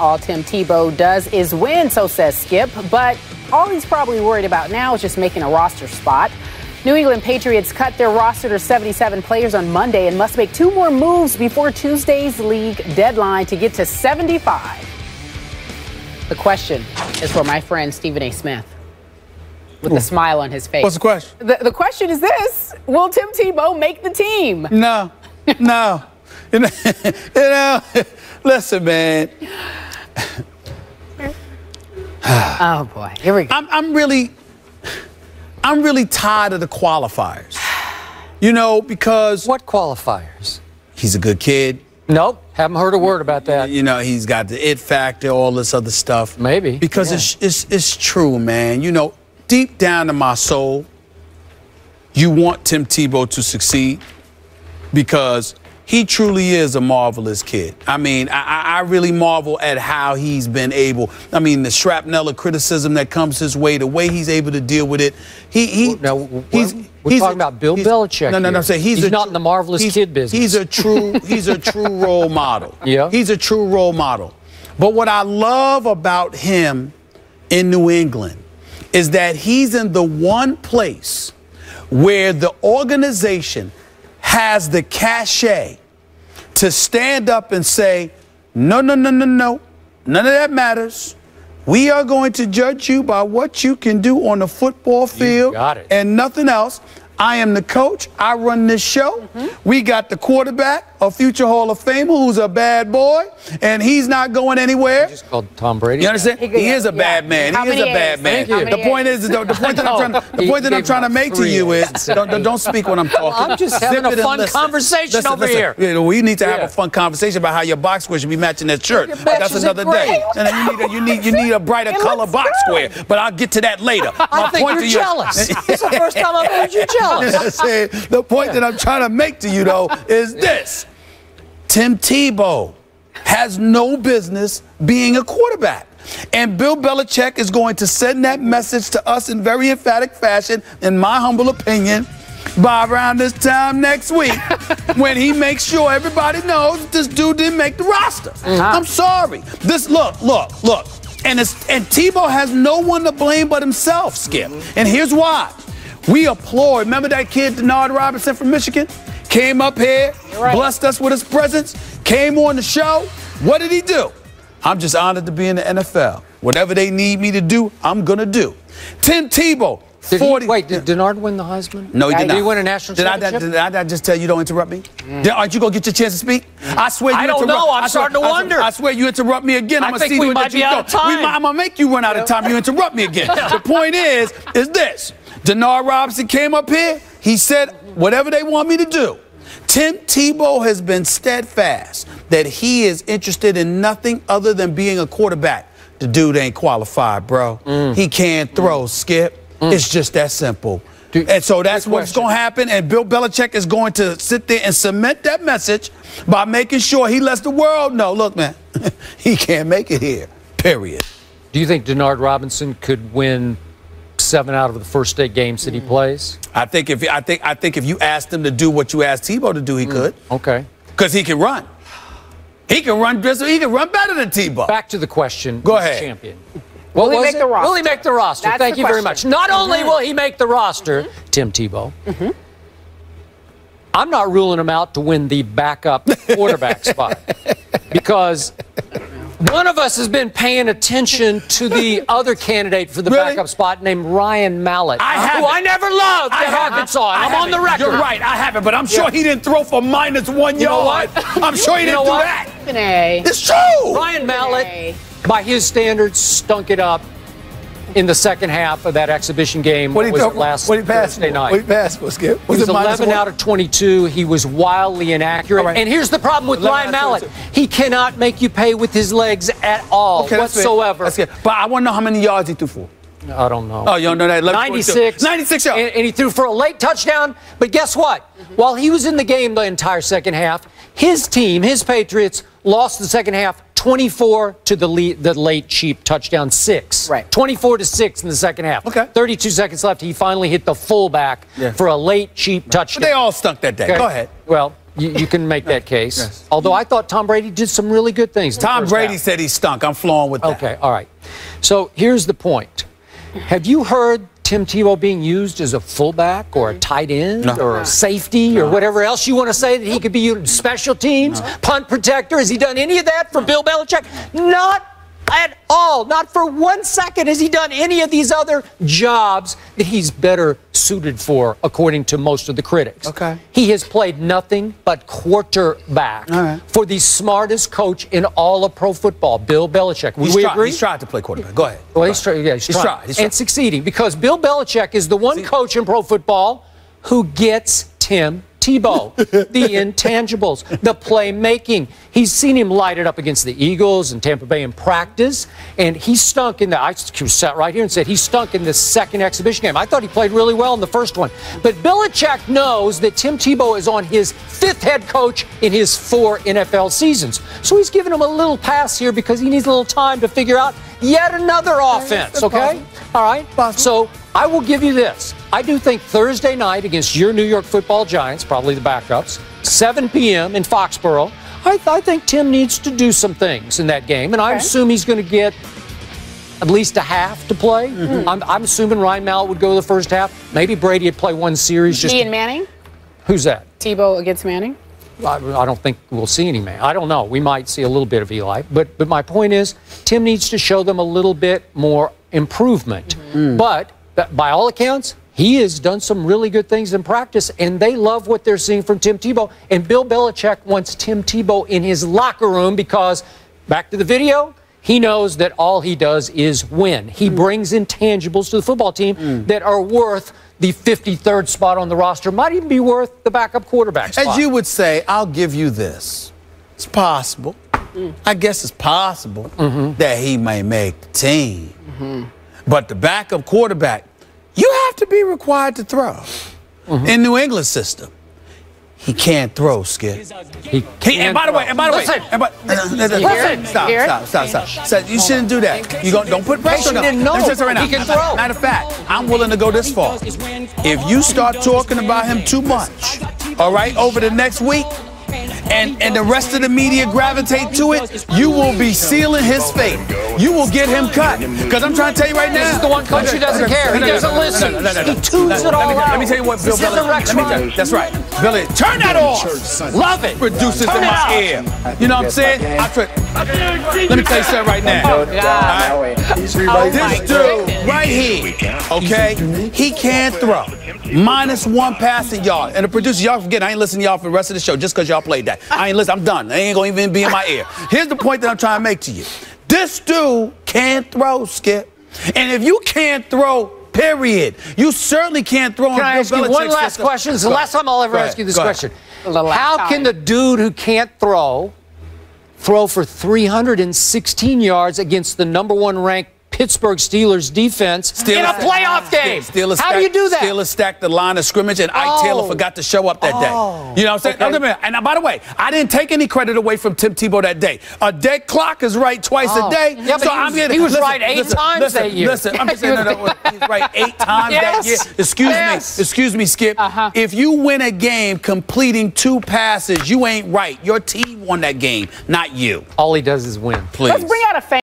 All Tim Tebow does is win, so says Skip. But all he's probably worried about now is just making a roster spot. New England Patriots cut their roster to 77 players on Monday and must make 2 more moves before Tuesday's league deadline to get to 75. The question is for my friend Stephen A. Smith with a smile on his face. What's the question? The question is this: will Tim Tebow make the team? No. Listen, man. Oh boy, here we go. I'm really tired of the qualifiers. You know, because what qualifiers? He's a good kid. Nope, haven't heard a word about that. You know, he's got the it factor, all this other stuff. Maybe. Because it's true, man. You know, deep down in my soul, you want Tim Tebow to succeed because he truly is a marvelous kid. I mean, I really marvel at how he's been able. I mean, the shrapnel of criticism that comes his way, the way he's able to deal with it. We're talking about Bill Belichick. No, I'm saying he's not in the marvelous kid business. He's a true role model. Yeah. He's a true role model. But what I love about him in New England is that he's in the one place where the organization has the cachet to stand up and say, no, none of that matters. We are going to judge you by what you can do on the football field and nothing else. I am the coach. I run this show. We got the quarterback, a future Hall of Famer who's a bad boy, and he's not going anywhere. You just called Tom Brady. You understand? He is a bad man. He is a bad man. The point is, the point that I'm trying to make to you is, don't speak when I'm talking. I'm just having a fun conversation over here. We need to have a fun conversation about how your box square should be matching that shirt. That's another day. And you need a brighter color box square. But I'll get to that later. I think you're jealous. It's the first time I've heard you jealous. The point that I'm trying to make to you, though, is this. Tim Tebow has no business being a quarterback. And Bill Belichick is going to send that message to us in very emphatic fashion, in my humble opinion, by around this time next week when he makes sure everybody knows this dude didn't make the roster. I'm sorry. Look. And Tebow has no one to blame but himself, Skip. And here's why. We applaud. Remember that kid, Denard Robinson from Michigan? Came up here, blessed us with his presence, came on the show. What did he do? I'm just honored to be in the NFL. Whatever they need me to do, I'm going to do. Tim Tebow, 40. Did Denard win the Heisman? No, he did not. Did he win a national championship? Did I just tell you don't interrupt me? Aren't you going to get your chance to speak? I swear you I don't know. I'm starting to wonder. I swear you interrupt me again. I'm going to see we might be out of time. I'm going to make you run out of time. You interrupt me again. The point is this. Denard Robinson came up here. He said whatever they want me to do. Tim Tebow has been steadfast that he is interested in nothing other than being a quarterback. The dude ain't qualified, bro. He can't throw, Skip. It's just that simple. And so that's what's going to happen. And Bill Belichick is going to sit there and cement that message by making sure he lets the world know, look, man, he can't make it here, period. Do you think Denard Robinson could win 7 out of the first 8 games that he plays? I think if you asked him to do what you asked Tebow to do, he could. Okay. Because he can run. He can run better than Tebow. Back to the question. Go ahead. Champion. Will he make the roster? Will he make the roster? Thank you very much. Not only will he make the roster, Tim Tebow, I'm not ruling him out to win the backup quarterback spot because one of us has been paying attention to the other candidate for the backup spot named Ryan Mallett, who I never loved to have it on. I'm on the record. You're right, I haven't, but I'm sure he didn't throw for -1 yard. I'm sure he didn't do that. It's true. Ryan Mallett, by his standards, stunk it up in the second half of that exhibition game. What did he last Thursday night? What did he pass for, Skip? He was 11 out of 22. He was wildly inaccurate. And here's the problem with Ryan Mallett. He cannot make you pay with his legs at all whatsoever. That's good. But I want to know how many yards he threw for. I don't know. Oh, you don't know that? 96. 96 yards. And he threw for a late touchdown. But guess what? While he was in the game the entire second half, his team, his Patriots, lost the second half 24 to the late cheap touchdown 6. Right. 24-6 in the second half. Okay. 32 seconds left. He finally hit the fullback for a late cheap touchdown. But they all stunk that day. Okay. Go ahead. Well, You can make that case. Yes. Although I thought Tom Brady did some really good things. Tom Brady said he stunk. I'm flowing with that. Okay, all right. So here's the point. Have you heard Tim Tebow being used as a fullback or a tight end or a safety or whatever else you want to say that he could be used? Special teams, punt protector? Has he done any of that for Bill Belichick? Not at all. Not for 1 second has he done any of these other jobs that he's better suited for, according to most of the critics. Okay. He has played nothing but quarterback for the smartest coach in all of pro football, Bill Belichick. Would we agree? He's tried to play quarterback. Go ahead. Well, he's tried. And succeeding, because Bill Belichick is the one coach in pro football who gets Tim Tebow, the intangibles, the playmaking. He's seen him light it up against the Eagles and Tampa Bay in practice, and he stunk in the, I sat right here and said he stunk in the second exhibition game. I thought he played really well in the first one. But Belichick knows that Tim Tebow is on his 5th head coach in his 4 NFL seasons. So he's giving him a little pass here because he needs a little time to figure out yet another offense, okay? All right? So I will give you this. I do think Thursday night against your New York Football Giants, probably the backups, 7 p.m. in Foxborough, I think Tim needs to do some things in that game, and I assume he's going to get at least a half to play. I'm assuming Ryan Mallett would go the first half. Maybe Brady would play one series. He and Manning? Who's that? Tebow against Manning? I don't think we'll see any man. I don't know. We might see a little bit of Eli. But my point is, Tim needs to show them a little bit more improvement. But by all accounts, he has done some really good things in practice, and they love what they're seeing from Tim Tebow. And Bill Belichick wants Tim Tebow in his locker room because, back to the video, he knows that all he does is win. He brings intangibles to the football team that are worth the 53rd spot on the roster, might even be worth the backup quarterback spot. As you would say, I'll give you this. It's possible. I guess it's possible that he may make the team. But the backup quarterback, you have to be required to throw. In New England system, he can't throw, Skip. And by the way, stop. So you shouldn't do that. Don't put pressure on him. Let me say something right now. He can throw. Matter of fact, I'm willing to go this far. If you start talking about him too much, all right, over the next week, and the rest of the media gravitate to it, you will be sealing his fate. You will get him cut. Because I'm trying to tell you right now. This is the one coach who doesn't care. He doesn't listen. He tunes it all out. Let me tell you what Bill Belichick. That's right. Billy, turn that off. Love it. Produces in my ear. You know what I'm saying? Let me tell you something right now. This dude right here, okay, he can't throw. -1 passing yard. And the producer, y'all forget, I ain't listening to y'all for the rest of the show just because y'all played that. I ain't listening. I'm done. They ain't going to even be in my ear. Here's the point that I'm trying to make to you. This dude can't throw, Skip. And if you can't throw, period, you certainly can't throw. Can I ask you one last question? It's the last time I'll ever ask you this question. How can the dude who can't throw for 316 yards against the #1 ranked Pittsburgh Steelers defense in a playoff game? How do you do that? Steelers stacked the line of scrimmage, and Ike Taylor forgot to show up that day. You know what I'm saying? Okay. And by the way, I didn't take any credit away from Tim Tebow that day. A dead clock is right twice a day. Yeah, but he was right 8 times that year. Listen, I'm just saying he's right 8 times that year. Excuse me, Skip. If you win a game completing 2 passes, you ain't right. Your team won that game, not you. All he does is win. Please. Let's bring out a fan.